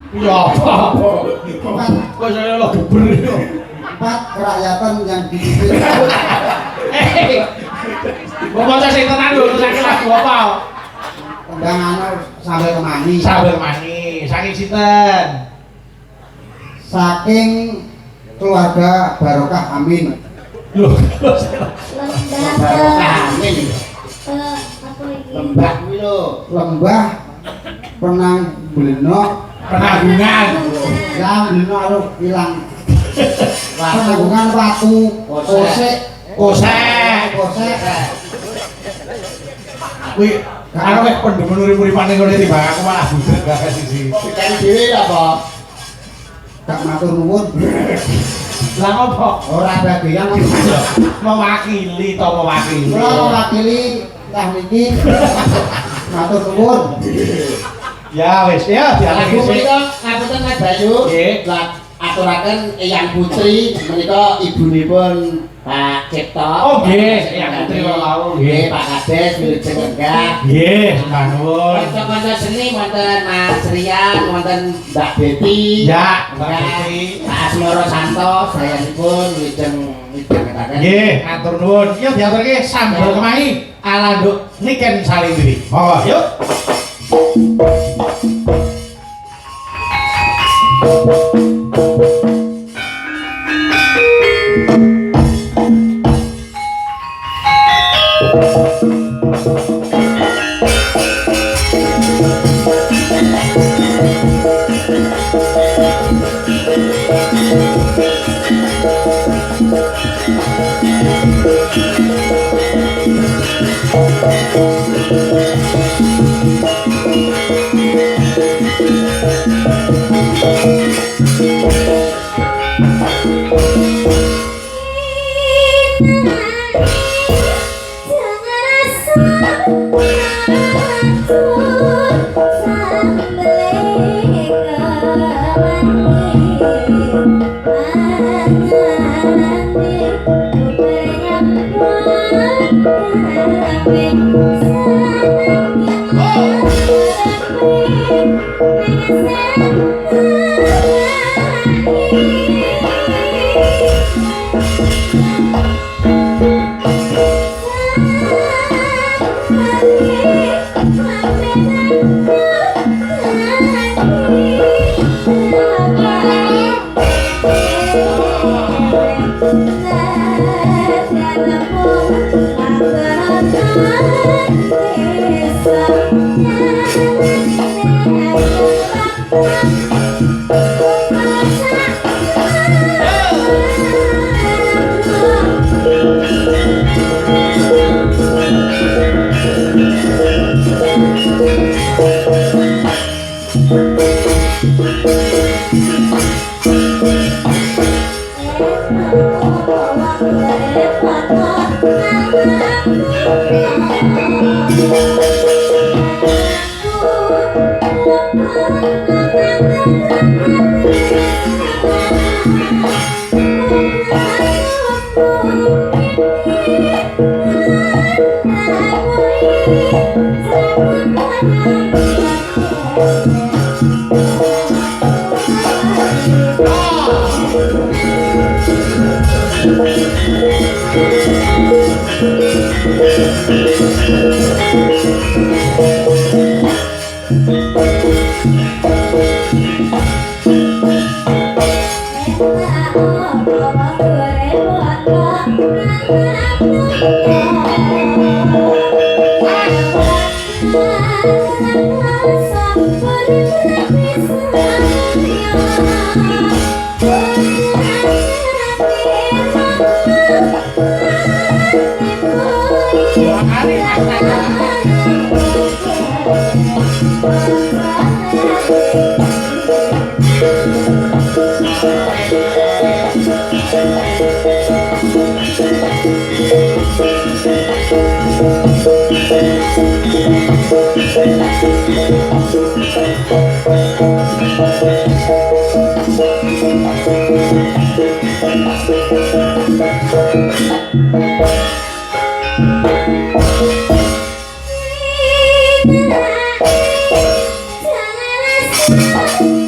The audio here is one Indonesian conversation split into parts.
Ya apa? Kok saya lo geber itu? 4 kerakyatan yang dipimpin. Bapak saya tenan lho, saya lagu apa? Tendangan sambil kemani. Sambil mani, saking sinten? Saking keluarga Barokah Amin. Loh, Barokah Amin. Apa ini? Lembah kuwi lho, lembah penang Bleno penanggungan. ya Bleno anu ilang. Penanggungan watu, kosek, Kosek. Kuwi karo wis pendhemen urip-uripane kene timbang aku malah budrek gak kasih sih. Cari dhewe apa? Gak matur nuwun. Lah ngopo? Ora bagian Mewakili to mewakili. kula mewakili tah niki. Matur nuwun. Ya wis ya dialagi Lagu sih. menika ngapunten Mas Bayu. Nggih. Lah aturaken Eyang Putri menika ibunipun Pak Cipto. Oh nggih, Eyang Putri kula wau Nggih, nggih. Pak Kades milik Jenenggah. Nggih, nuwun. Kanca-kanca seni wonten Mas Rian, wonten Mbak Betty. Ya, Mbak Ya, Betty. Pak Asmoro Santo, sayanipun wilujeng midhangetaken. Nggih, matur nuwun. Yuk diaturke sambal kemangi ala nduk niken salindri. Monggo, yuk.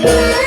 Jangan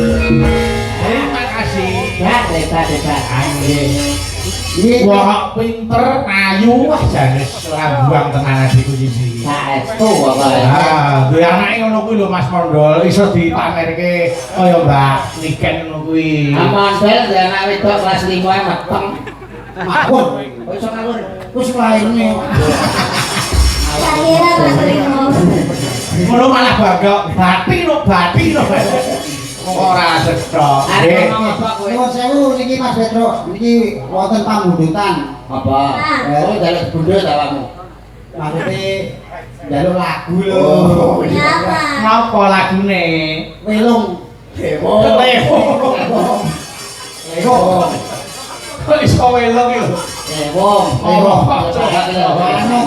Terima kasih. Debat. Ini Wah, pinter, ayu, wah janis lambuang tenan adikku iki. Saestu apa ya? Ah, duwe anake ngono kuwi lho Mas Mondol, iso dipamerke kaya Mbak Niken ngono kuwi. Amandel dhe anak wedok kelas 5 e meteng. Makun. Kok iso ngawur? Wis lairne. Tak kira tak terima. Ngono malah bangga, bati lho. Ora cedhok. Arep ngomong apa kowe? Nuwun sewu niki Mas Petro, niki wonten pamundhutan. Apa? Oh, jaluk bundut awakmu. Maksude njaluk lagu lho. Oh, Kenapa? Napa lagune? Welung. Dewo. Welung. Kok iso welong iki lho. Dewo. Anu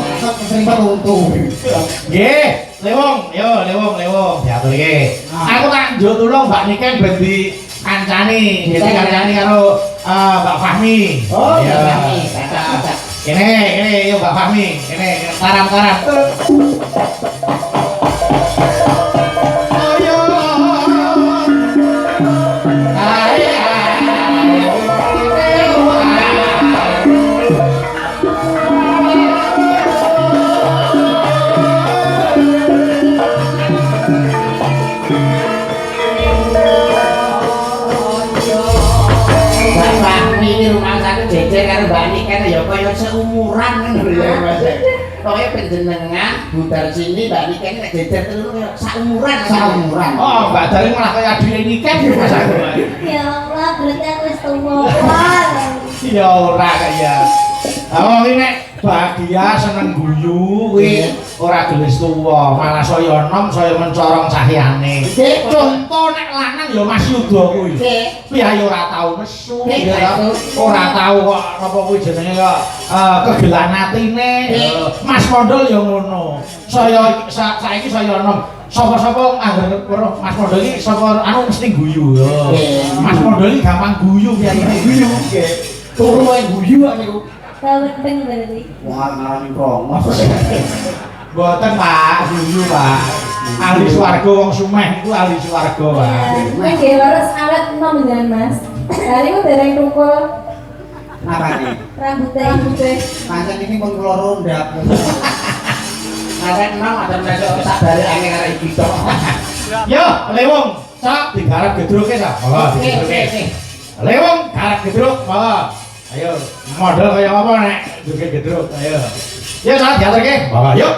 sering peruntung. Nggih, Lewong, Lewong, diaturke. Aku tak njuk tulung Mbak Niken ben dikancani, dikancani karo Mbak Fahmi. Oh, Iya. Fahmi, kata. Kene, yo Mbak Fahmi, kene taram-taram. Ayo. Ini rumah satu jejer karo Mbak Niken ya kaya seumuran ngono ya Mas. Pokoke penjenengan budal sini Mbak Niken nek jejer terus kaya saumuran. Oh, Mbak Dari malah kaya adine Niken ya Mas aku. Ya Allah, berarti aku wis tua. Ya ora kaya. Oh, iki nek bahagia seneng guyu kuwi ora gelis tuwa, malah saya enom saya mencorong cahyane. Contoh nek lanang ya Mas Yuda kuwi. Kuwi ayo ora tau nesu, ora tau kok napa kuwi jenenge kok kegelan atine. Mas Mondol ya ngono. Saya saiki saya enom sapa-sapa anggar weruh Mas Mondol iki sapa anu mesti guyu. Mas Mondol iki gampang guyu biasane guyu nggih. Turu wae guyu kok niku. Kawin ping berarti. Wah, ngarani kromos. Mboten Pak, guyu Pak. Ahli swarga wong sumeh iku ahli swarga Pak. Ini nggih leres awet enom jenengan Mas. Lah niku dereng tukul Napa iki? rambutnya. Pancen iki pun kula rondap. Arek nang ada mesok sabare angin arek iki tok. Yo, Lewong, sok digarap gedruke sak. Monggo digedruke. Lewong, garap gedruk, monggo. Ayo, model kaya apa nek duke gedruk, ayo. Yo, sok diaturke. Monggo, yuk.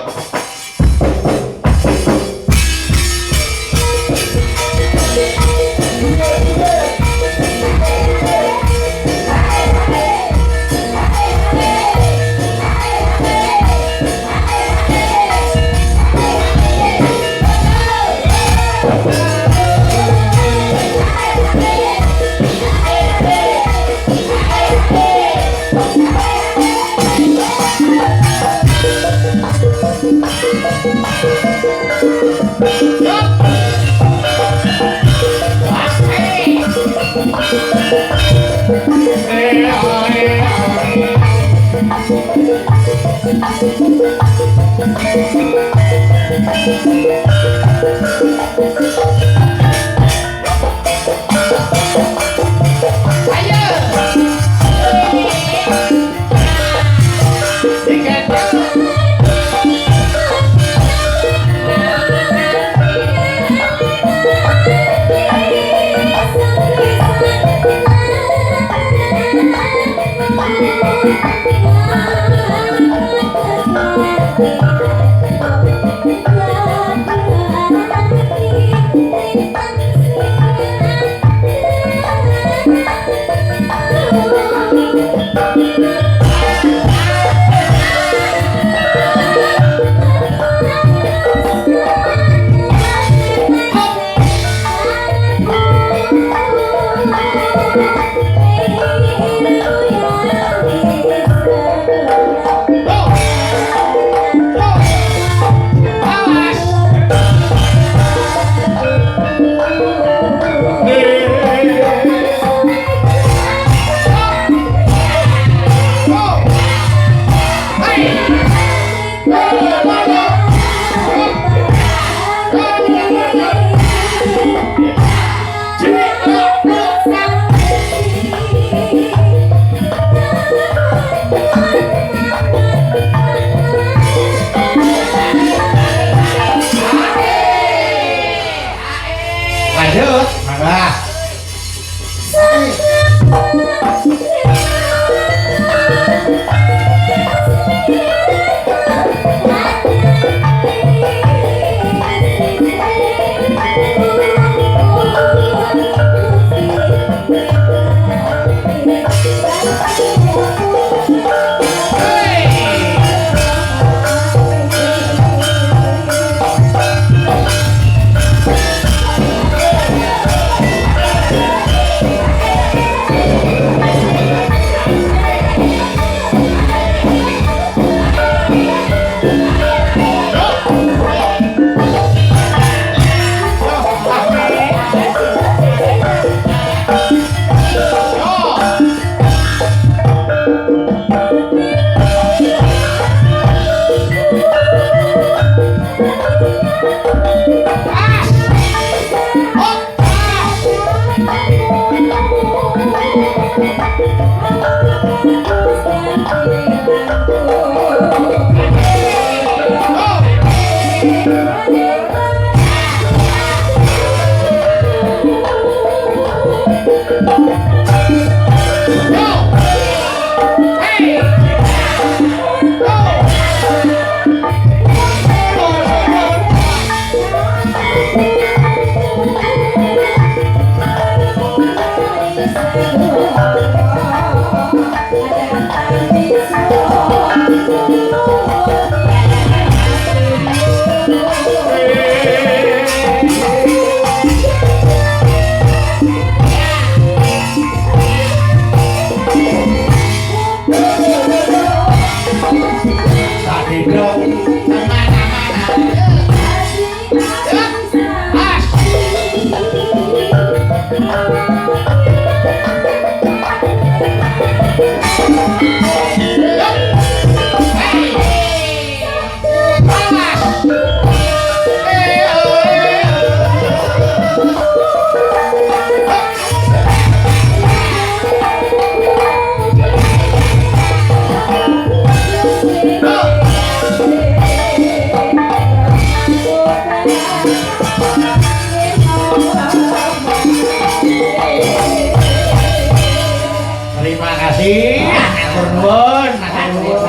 Terima kasih. Matur nuwun, matur nuwun.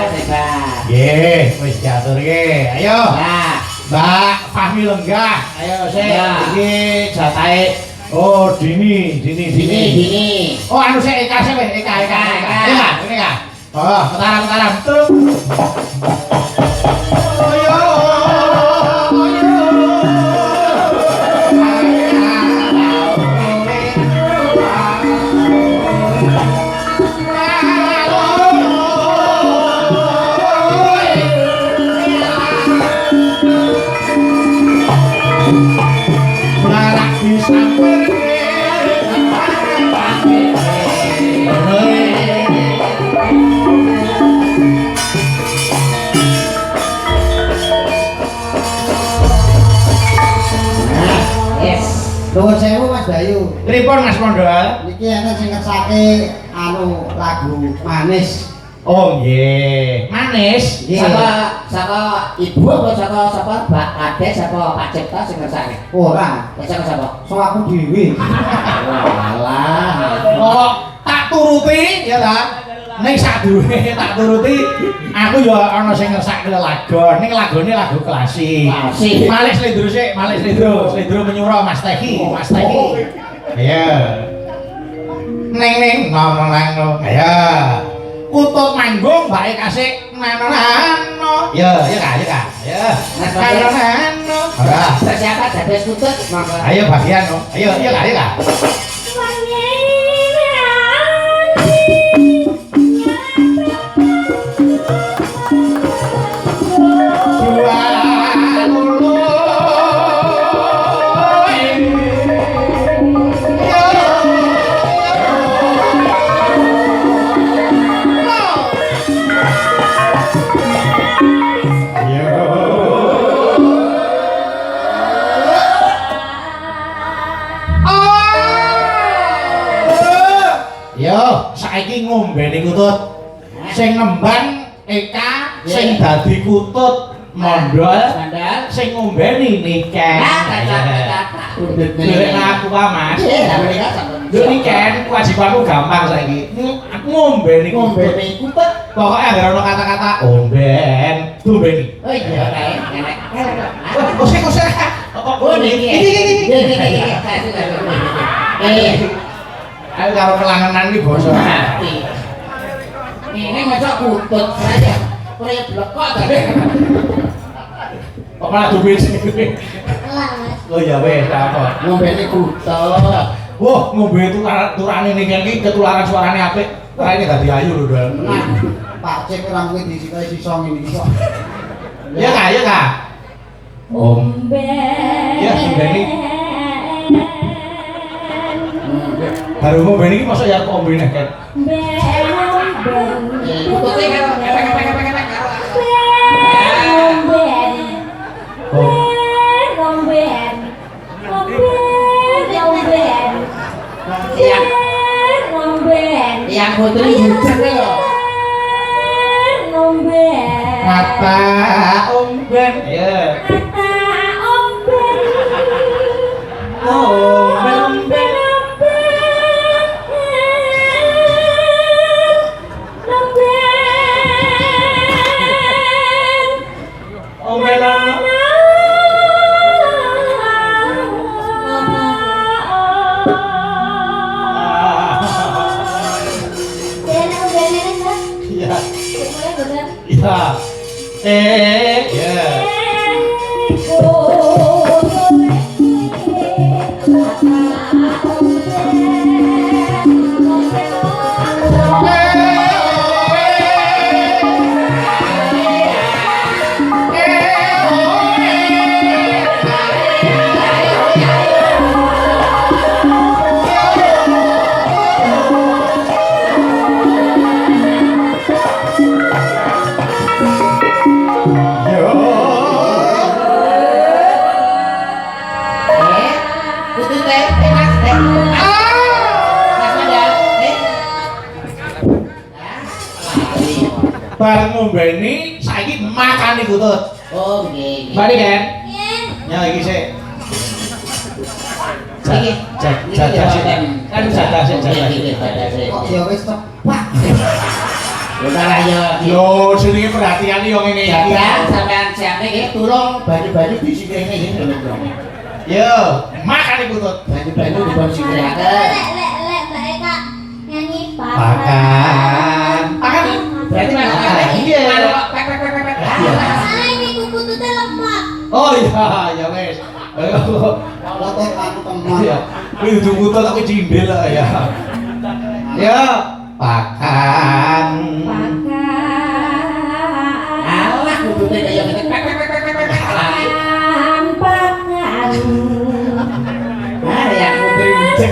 Nggih, wis diatur nggih. Ayo. Nah, Mbak Fahmi Lenggah. Ayo sik. Ya. Iki jatahe oh Dini. Oh anu sik Eka sik wis Eka. Ini Eka. Oh, mataram. Tuk. Oh yo. Nuwun sewu Mas Bayu. Pripun Mas Mondol? Niki ana sing ngersake anu lagu manis. Oh nggih. Manis. Nggih. Saka ibu apa saka Mbak Ade saka Pak Cipta sing ngersake? Ora, Saka so aku dhewe. Walah. Oh, tak turuti ya ta. Ning sadurunge tak turuti, aku ya ana sing ngersake lagu. Ning lagune lagu klasik. Klasik. Malih slendro sik, slendro menyura Mas Teki. Iya. Ning ngomong ya. Kutut manggung bae kasih nano. Ya Kak. Ya. Nano. Ora. Siapa dadi kutut? Monggo. Ayo bagian no. Ayo Kak. Saiki ngombeni kutut sing ngemban Eka sing dadi kutut Mondol sing ngombeni Niken. Lek aku Mas. Lho Niken kewajibanku gampang saiki. Aku ngombeni kutut. Pokoke anggere ana kata-kata omben, dombeni. Oh iya kae enek. Kosek. Oh iki. Ayo karo kelangenan iki basa Mati. Ini masa kutut saja. Ora blekok tadi. kok malah dombeni sing Lah, Mas. oh ya wes apa Ngombeni kutut. wah ngombe turane Niken iki ketularan suarane apik raine dadi ayu lho Dol. Nah, Pak Cek ora kuwi disikae sisa ngene iki kok. Ya Kak. Ya dombeni baru ngombeni iki mosok ya kok ombene kan. Kutute karo epek-epek karo. Yang putri hujan lho. Kata omben ya. Ya. Bareng ngombeni saiki makan iku tut. Oh nggih. Bari kan? Nggih. Ya iki sik. Iki Jadah sik. Kan jadah sik jadah. Kok ya wis tepak. Ora ya. Yo jenenge perhatian yo ngene iki. Jadah sampean siapne nggih tulung baju-baju disikirne nggih lho. Yo, makan iku tut. Baju-baju dipun sikiraken. Lek Mbak Eka nyanyi Makan. Makan. Berarti Mas Iya. pek. Salah ini kuku tutnya lemak. Oh iya, ya wes. Lotek aku teman. Iya. Kuwi dudu kutut tapi cindil lah ya. Ya, makan. Alah kudune kaya ngene pek. Ah yang kudu cek.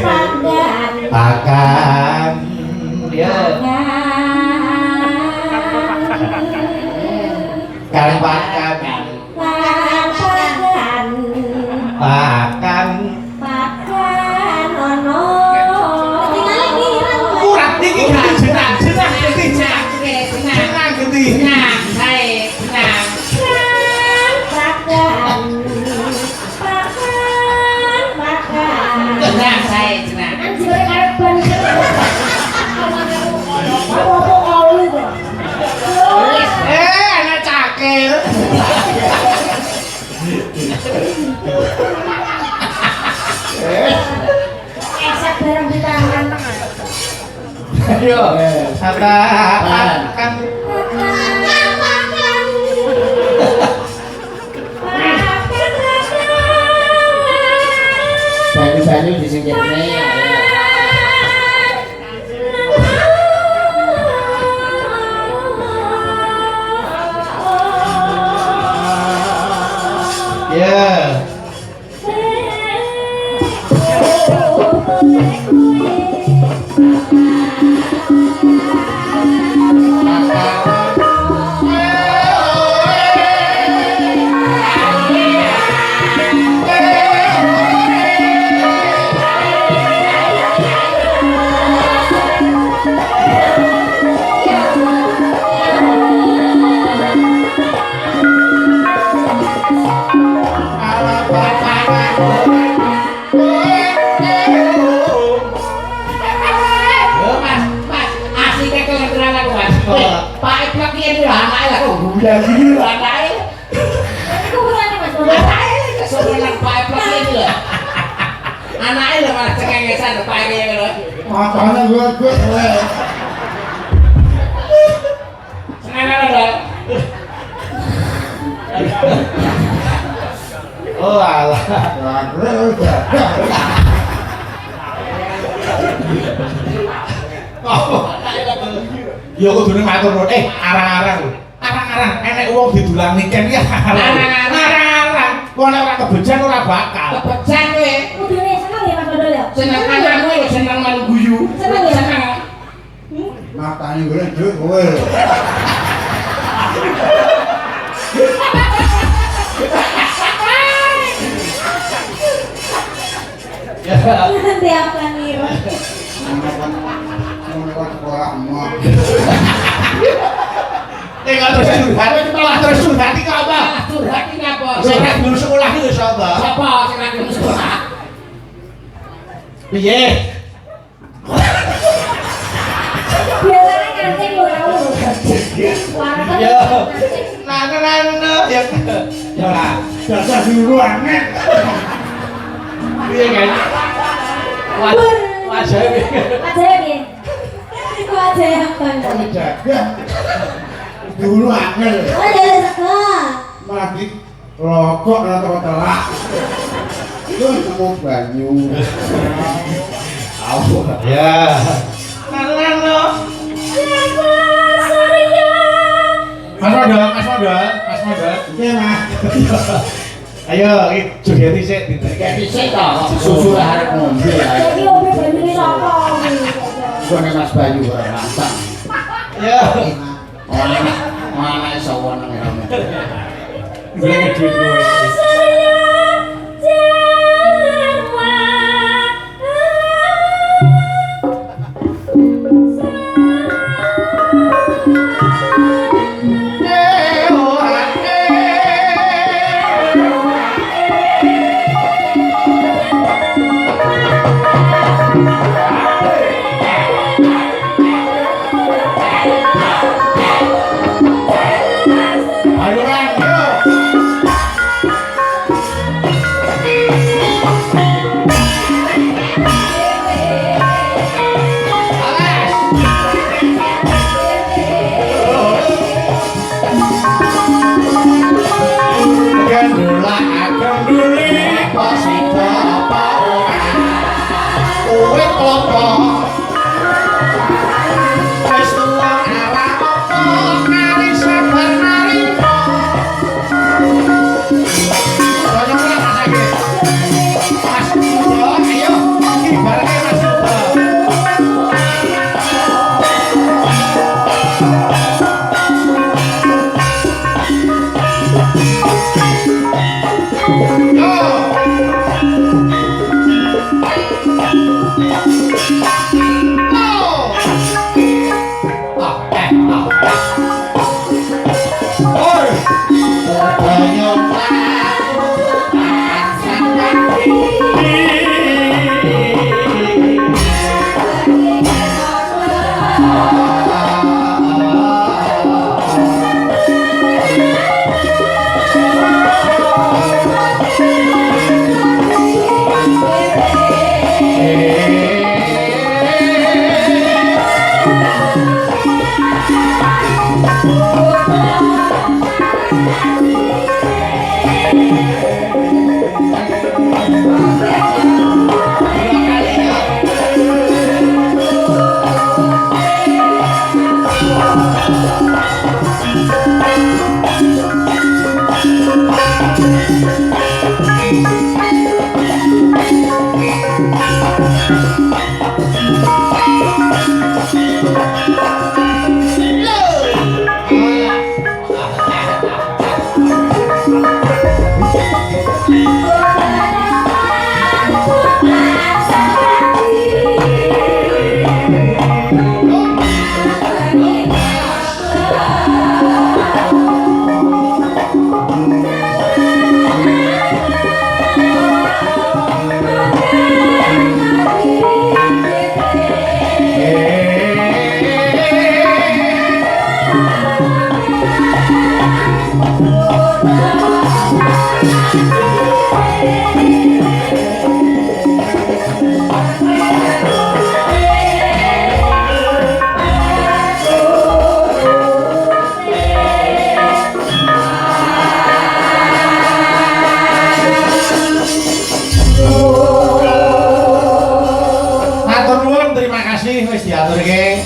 Makan. Ya. Kan makan. Makan. Tinggal ini Kurang iki jenang genti. Jenang genti. Anak cakil. Esak barang di tangan. Ayo. Makan. Baju-baju disingkirne. Ya. Udah gini lho anake. Iku urane Mas Bobo. Anake kesorenan pae plek iki lho. Anake lho malah cengengesan pae iki lho. Makanya gue kowe. Seneng lho. Oh alah. Ya kudune matur nuwun. Arang-arang lho. Arang-arang enek wong didulang niken ya. Arang-arang. Kok nek ora kebejan ora bakal. Kebejan kowe. Kudune seneng ya Mas Bodo ya. Seneng anakmu lho seneng malu guyu. Seneng ya? Seneng. Matane gue duit kowe. Ya. Nanti apa nih? Enggak terus curhat, malah terus curhat iki apa? Curhat iki apa? Sing ra dulu sekolah iki sapa? Sapa sing ra gelem sekolah? Piye? Biasanya kancing gue tahu. Ya. Nana ya. Ya lah. Dasar dulu aneh. Piye kan? Wajah piye? Aja ya. Iku aja yang bang. Jaga. dulu angel. Oh, jadi sekolah. Mati rokok atau telak. Itu nemu banyu. Ya. Kenalan lo. Mas Modal. Oke, Mas. Ayo, joget dhisik Kayak dhisik to, susu lah arep ngombe ae. Jadi obat bantuin apa? Gone Mas Bayu ora lantang. Ya. Mana sawon nang rame. Gue duit gue.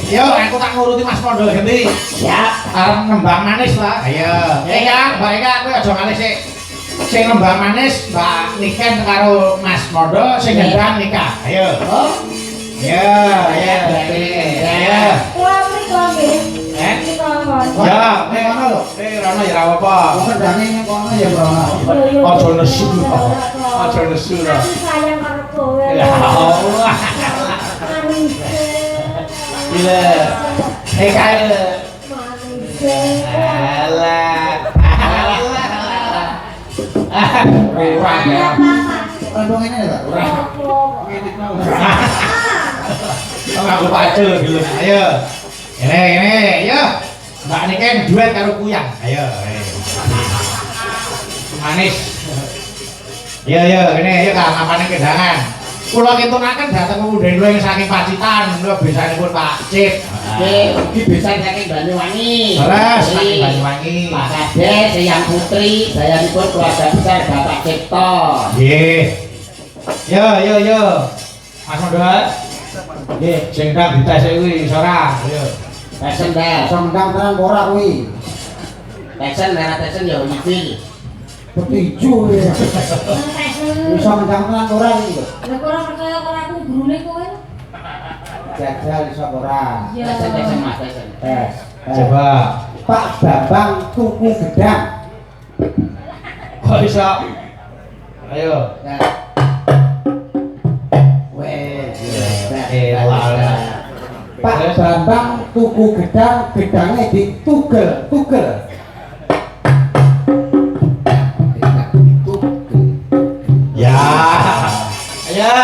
Yo, aku tak nguruti Mas Mondo ganti. Siap. Arep nembang manis lah. Ayo. Ya, Mbak Eka kowe aja ngalih sik. Sing nembang manis Mbak Niken karo Mas Mondo sing ngendang nikah. Ayo. Oh. Ya, ya, ya. Wah, mriko nggih. Mriko kon. Ya, ngono lho. Rono ya ora apa-apa. Kendane ning kono ya, Bro. Aja nesu. Aja nesu. Aku sayang karo kowe. Ya Allah. Manis. Gila. Kae. Manis. Alah. Kurang ya. Rondong ini ya, Pak? Aku pacul gitu. Ayo. Ini, ayo. Mbak Niken duet karo Kuyang. Ayo. Manis. Iya, ini, ayo Kang, apane kendangan. Kula kintunaken dhateng pemudhen kula yang saking Pacitan, kula besanipun Pak Cip. Oke, ugi besan saking Banyuwangi. Leres saking Banyuwangi. Pak Kades, Eyang Putri, dayanipun keluarga besar Bapak Cipto. Nggih. Yo. Mas Mondok. Nggih, sing ndang dites kuwi iso ora? Yo. Pesen dah. Sendang tenan ora kuwi. Pesen merah pesen ya wifi. Petiju ya. Pesen. Iso mendang tenan ora iki. Lah kok ora percaya karo aku gurune kowe? Jajal iso ora. Ya. Pesen Mas pesen. Coba. Pak Bambang tuku gedang. Kok iso? Ayo. Wes. Pak Bambang tuku gedang, gedangnya ditugel. Ya. Ayo.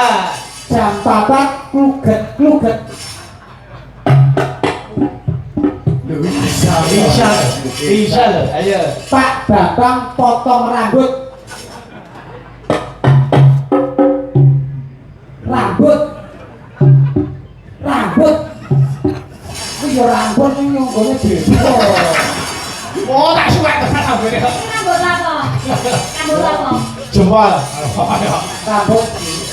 Jam 4 kluget. Bisa loh. Ayo. Pak Bambang potong rambut. Ini ya rambut ini nggone dhewe. Oh, tak suwek tenan ambene. Rambut apa? Rambut apa? Jempol. Rambut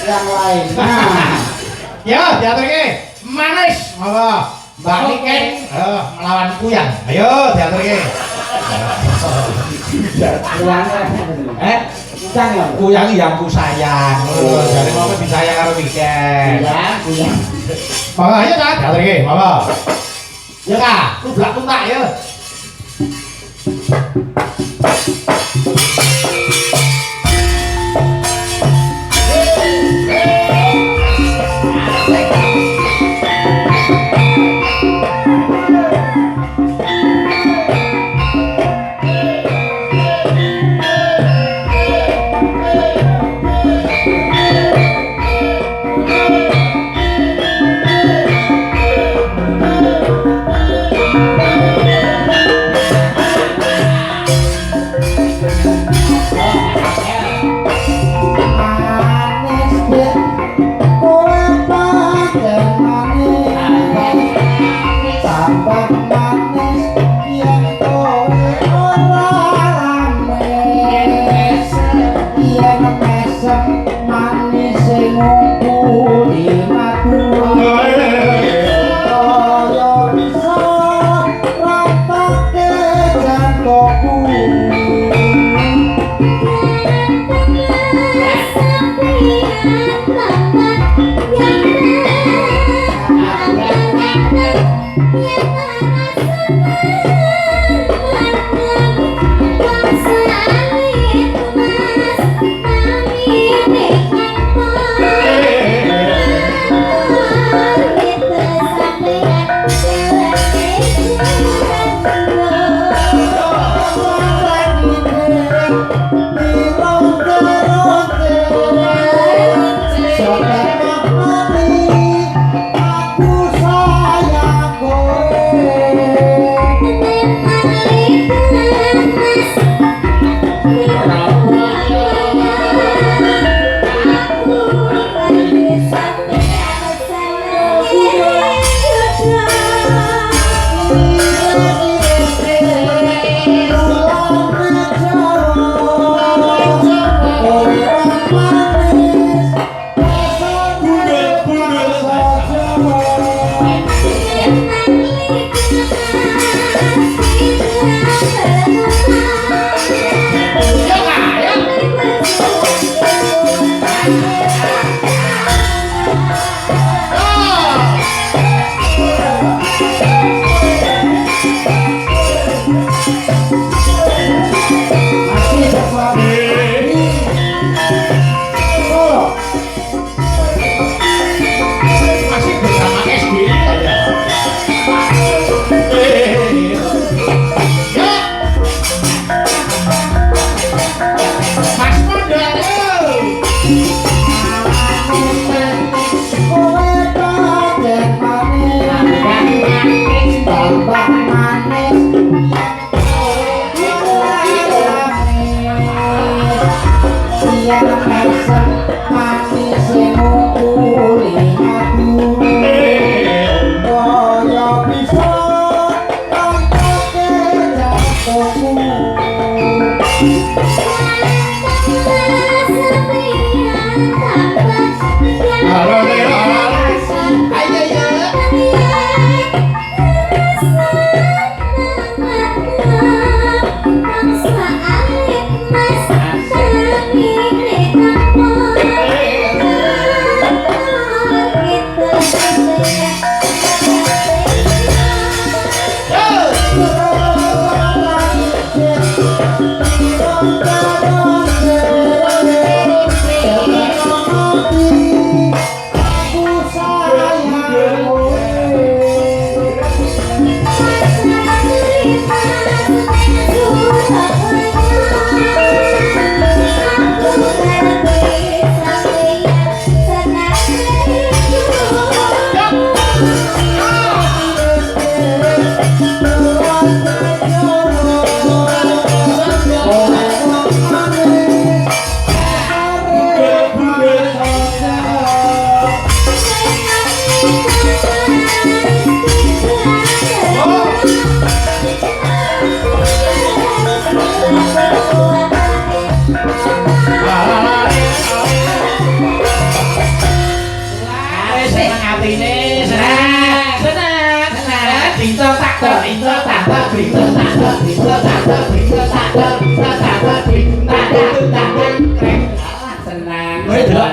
yang lain. Nah, Ya, diaturke. Manis. Monggo. Mbak Niken melawan Kuyang. Ayo, diaturke. Kuyang ya. Kuyang yang ku sayang. Jadi mau disayang karo Niken. Kuyang. Monggo ayo ta, diaturke. Monggo. Ya Kak, kublak tuntak ya.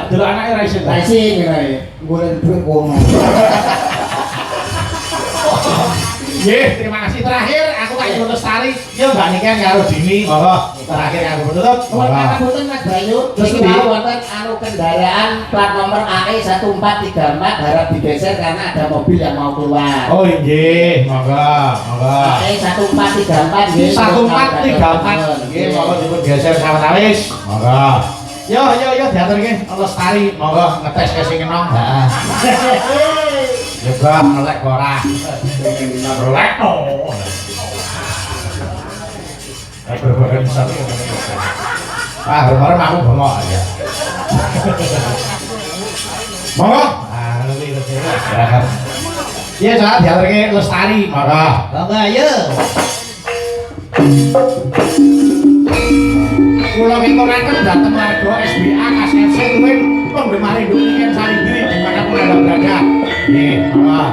Delok anake racing. Racing ngene. Golek duit wong. Nggih, terima kasih. Terakhir aku tak Ibu Lestari, yo Mbak Niken karo Dini. Monggo. Terakhir aku penutup. Ngapunten Mas Bayu, iki mau wonten anu kendaraan plat nomor AE 1434 harap digeser karena ada mobil yang mau keluar. Oh nggih, monggo, monggo. AE 1434 nggih. 1434 nggih, monggo dipun geser sawetawis. Monggo. Yo diaturke Lestari, monggo ngetes ke sing enom. Heeh. Juga melek ora. Melek no. Berbagai misal. Bareng aku bengok aja. Monggo. Lebih silakan. Iya, saat diaturke Lestari, monggo. Monggo ayo. Kula ngingatkan datang warga SBA KSFC tuwin penggemar Indonesia Salindri dimanapun Anda berada. Nih, monggo.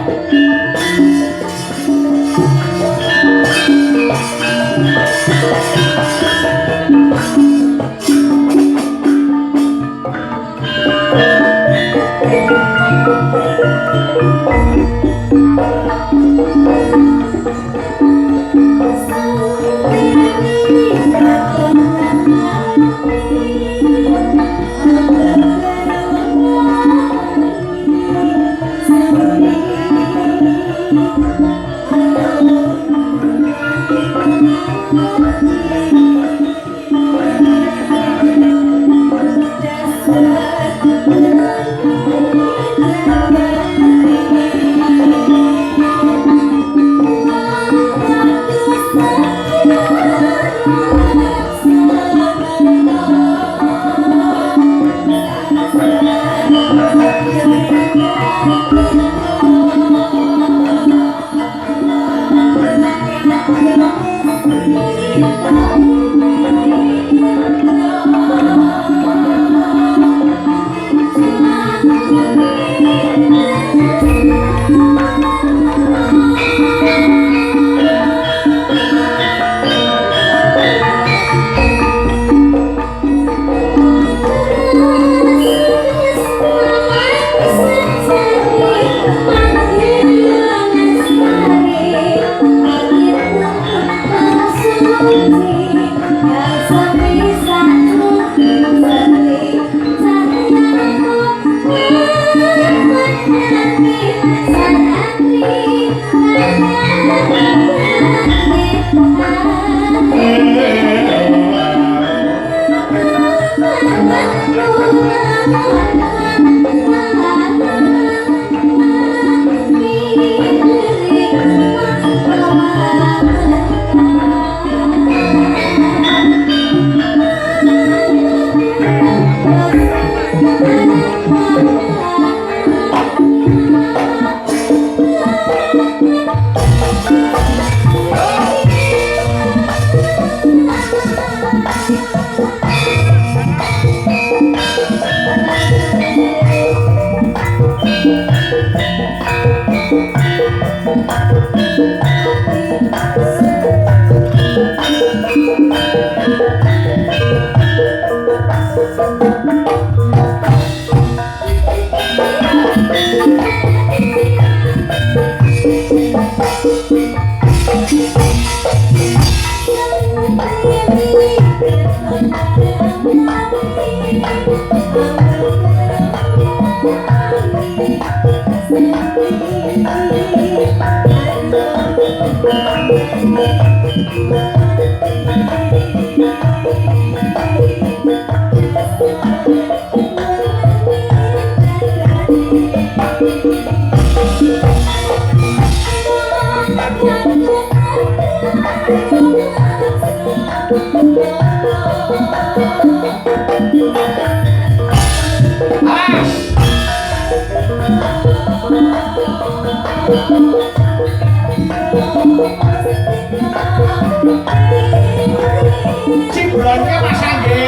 Cibulannya Mas Angge.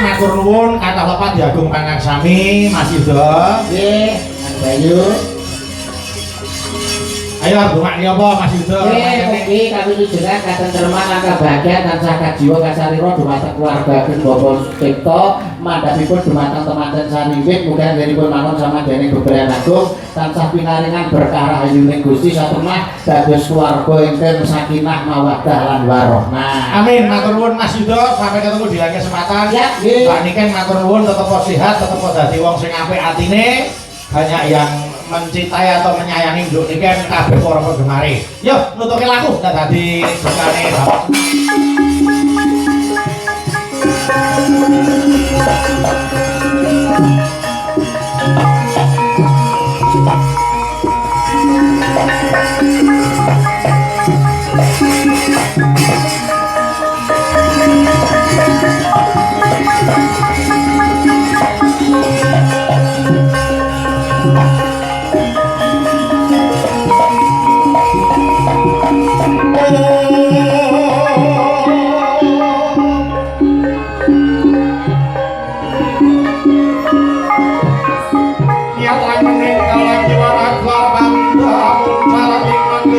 Matur nuwun kathah lepat Agung Kang Sami Mas Yuda. Nggih, Mas Bayu. Ayo bungakne apa Mas Yuda? Nggih, kami nujukan katentreman lan kabahagiaan tansah kajiwa kasarira dumateng keluarga Bapak Tikto, mandhapipun dumateng temanten sariwit muga anggenipun mangun samadyaning beberan agung tansah pinaringan berkah rahayuning Gusti satemah dados keluarga ingkang sakinah mawaddah lan warahmah. Amin, matur nuwun Mas Yuda, sampai ketemu di lain kesempatan. Ya, nggih. Pak Niken matur nuwun tetep sehat, tetep dadi wong sing apik atine. Banyak yang mencintai atau menyayangi Nduk Niken kabeh para penggemare. Yo, nutuke laku dadi bekane Bapak. Niat lan meninggal jiwa aklar bangga cara iman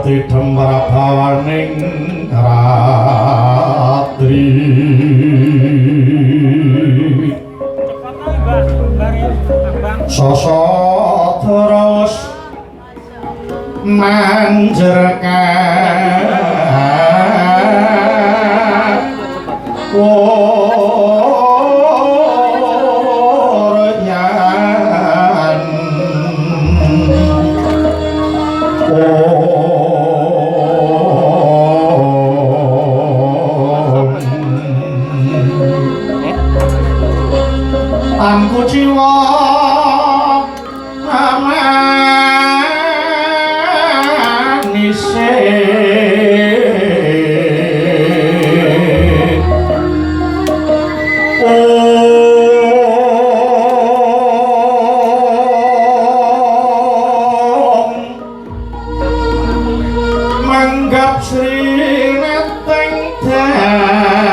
Pati temrabawaning ratri sosok terus manjerkan Waryan Angku jiwa amanise manggap Sri Neteng dalu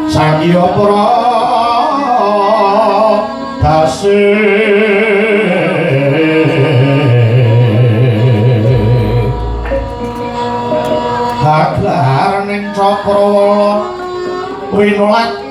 Sakya Pradase Haglar ning Cakrawala Winolat